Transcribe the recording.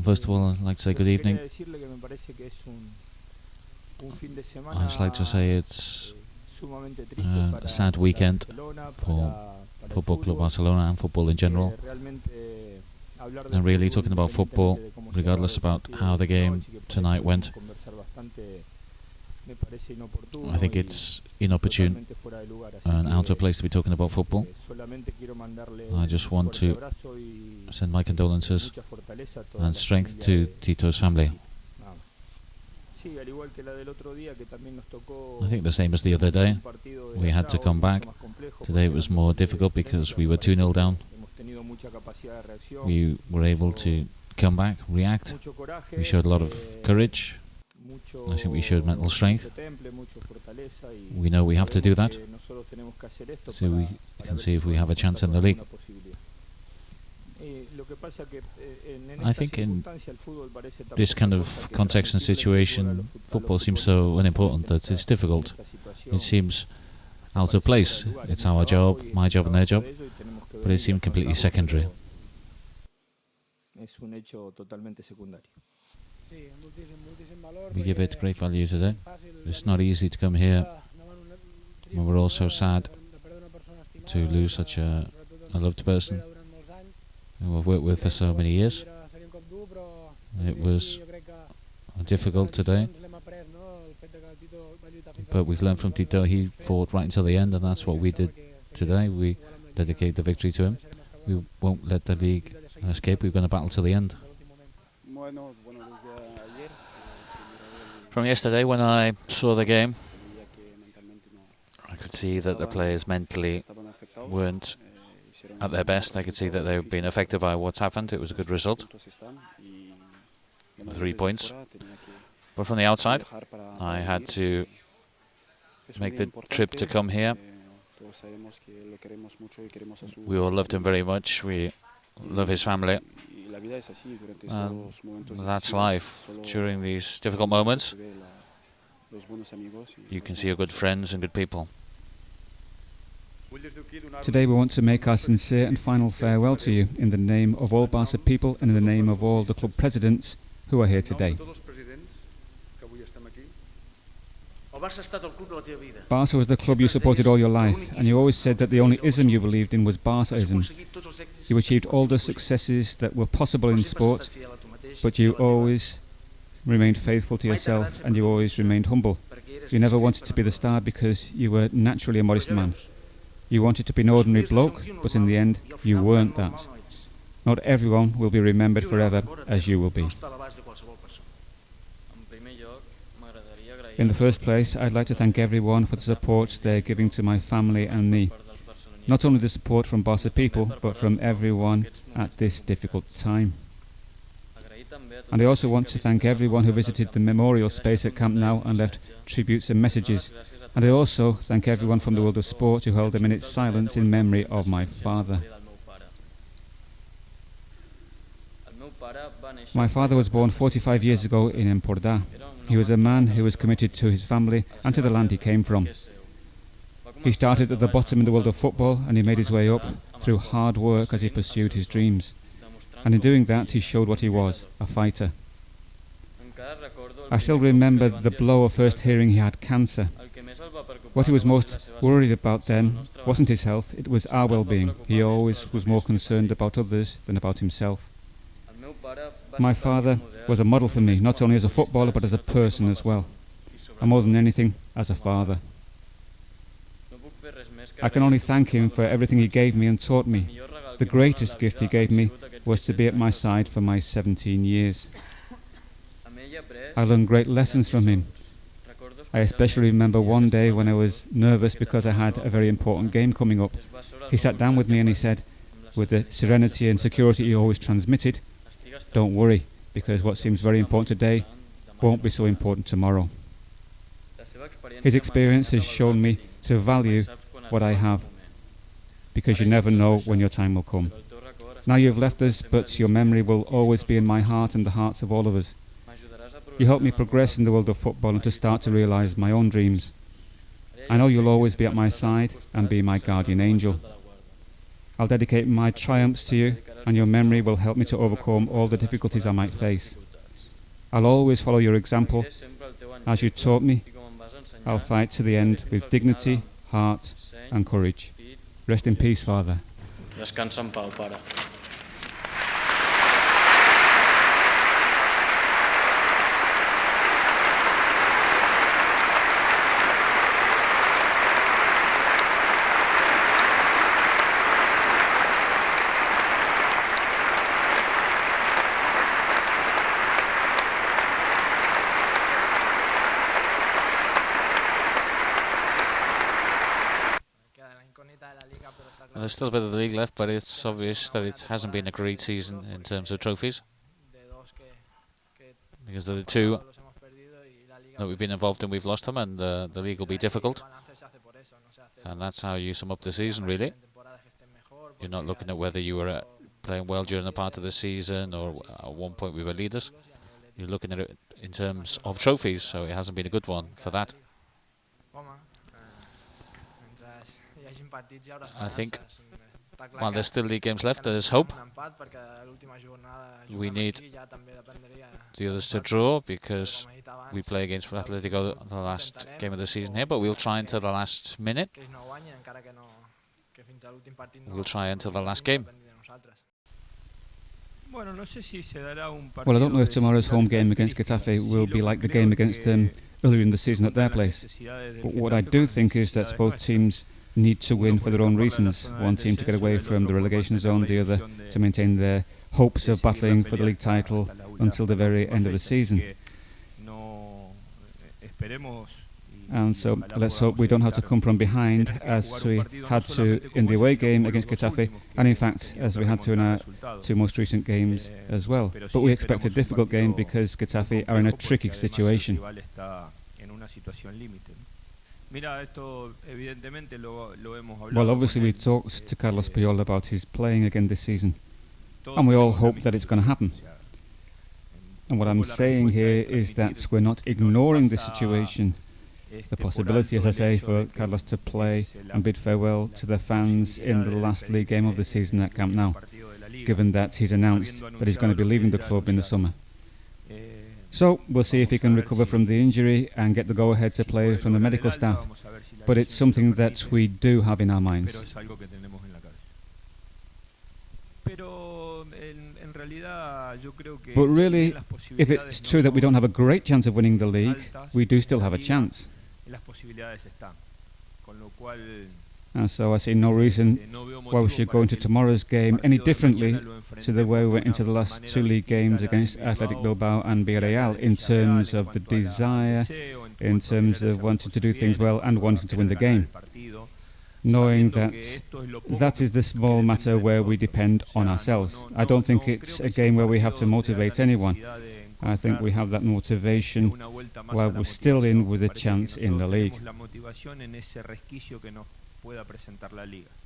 First of all, I'd like to say good evening. I'd just like to say it's a sad weekend for Football Club Barcelona and football in general. And really talking about football, regardless about how the game tonight went, I think it's inopportune and out of place to be talking about football. I just want to send my condolences and strength to Tito's family. I think the same as the other day. We had to come back. Today it was more difficult because we were 2-0 down. We were able to come back, react. We showed a lot of courage. I think we showed mental strength. We know we have to do that, so we can see if we have a chance in the league. I think in this kind of context and situation, football seems so unimportant that it's difficult. It seems out of place. It's our job, my job and their job, but it seemed completely secondary. We give it great value today. It's not easy to come here, and we're all so sad to lose such a loved person who I've worked with for so many years. It was difficult today, but we've learned from Tito. He fought right until the end, and that's what we did today. We dedicate the victory to him. We won't let the league escape. We're going to battle till the end. From yesterday, when I saw the game, I could see that the players mentally weren't at their best. I could see that they've been affected by what's happened. It was a good result, 3 points. But from the outside, I had to make the trip to come here. We all loved him very much. We love his family. And that's life. During these difficult moments, you can see your good friends and good people. Today we want to make our sincere and final farewell to you in the name of all Barca people and in the name of all the club presidents who are here today. Barca was the club you supported all your life, and you always said that the only ism you believed in was Barcaism. You achieved all the successes that were possible in sport, but you always remained faithful to yourself and you always remained humble. You never wanted to be the star because you were naturally a modest man. You wanted to be an ordinary bloke, but in the end, you weren't that. Not everyone will be remembered forever as you will be. In the first place, I'd like to thank everyone for the support they're giving to my family and me. Not only the support from Barca people, but from everyone at this difficult time. And I also want to thank everyone who visited the memorial space at Camp Nou and left tributes and messages. And I also thank everyone from the world of sport who held a minute's silence in memory of my father. My father was born 45 years ago in Empordà. He was a man who was committed to his family and to the land he came from. He started at the bottom in the world of football and he made his way up through hard work as he pursued his dreams. And in doing that, he showed what he was, a fighter. I still remember the blow of first hearing he had cancer. What he was most worried about then wasn't his health, it was our well-being. He always was more concerned about others than about himself. My father was a model for me, not only as a footballer, but as a person as well. And more than anything, as a father. I can only thank him for everything he gave me and taught me. The greatest gift he gave me was to be at my side for my 17 years. I learned great lessons from him. I especially remember one day when I was nervous because I had a very important game coming up. He sat down with me and he said, with the serenity and security he always transmitted, "Don't worry, because what seems very important today won't be so important tomorrow." His experience has shown me to value what I have, because you never know when your time will come. Now you've left us, but your memory will always be in my heart and the hearts of all of us. You helped me progress in the world of football and to start to realise my own dreams. I know you'll always be at my side and be my guardian angel. I'll dedicate my triumphs to you and your memory will help me to overcome all the difficulties I might face. I'll always follow your example. As you taught me, I'll fight to the end with dignity, heart and courage. Rest in peace, Father. Descansa en pau, pare. There's still a bit of the league left, but it's obvious that it hasn't been a great season in terms of trophies, because of the two that we've been involved in, we've lost them, and the league will be difficult. And that's how you sum up the season, really. You're not looking at whether you were playing well during the part of the season, or at one point we were leaders. You're looking at it in terms of trophies, so it hasn't been a good one for that. I think while there's still league games left, there's hope. We need the others to draw, because we play against Atletico the last game of the season here, but we'll try until the last minute. We'll try until the last game. Well, I don't know if tomorrow's home game against Getafe will be like the game against them earlier in the season at their place. But what I do think is that both teams need to win for their own reasons. One team to get away from the relegation zone, the other to maintain their hopes of battling for the league title until the very end of the season. And so let's hope we don't have to come from behind as we had to in the away game against Getafe, and in fact as we had to in our two most recent games as well. But we expect a difficult game because Getafe are in a tricky situation. Well, obviously we talked to Carlos Puyol about his playing again this season, and we all hope that it's going to happen. And what I'm saying here is that we're not ignoring the situation, the possibility, as I say, for Carlos to play and bid farewell to the fans in the last league game of the season at Camp Nou, given that he's announced that he's going to be leaving the club in the summer. So we'll see if he can recover from the injury and get the go-ahead to play from the medical staff. But it's something that we do have in our minds. But really, if it's true that we don't have a great chance of winning the league, we do still have a chance. And so I see no reason why we should go into tomorrow's game any differently to the way we went into the last two league games against Athletic Bilbao and Villarreal, in terms of the desire, in terms of wanting to do things well and wanting to win the game, knowing that that is the small matter where we depend on ourselves. I don't think it's a game where we have to motivate anyone. I think we have that motivation while we're still in with a chance in the league.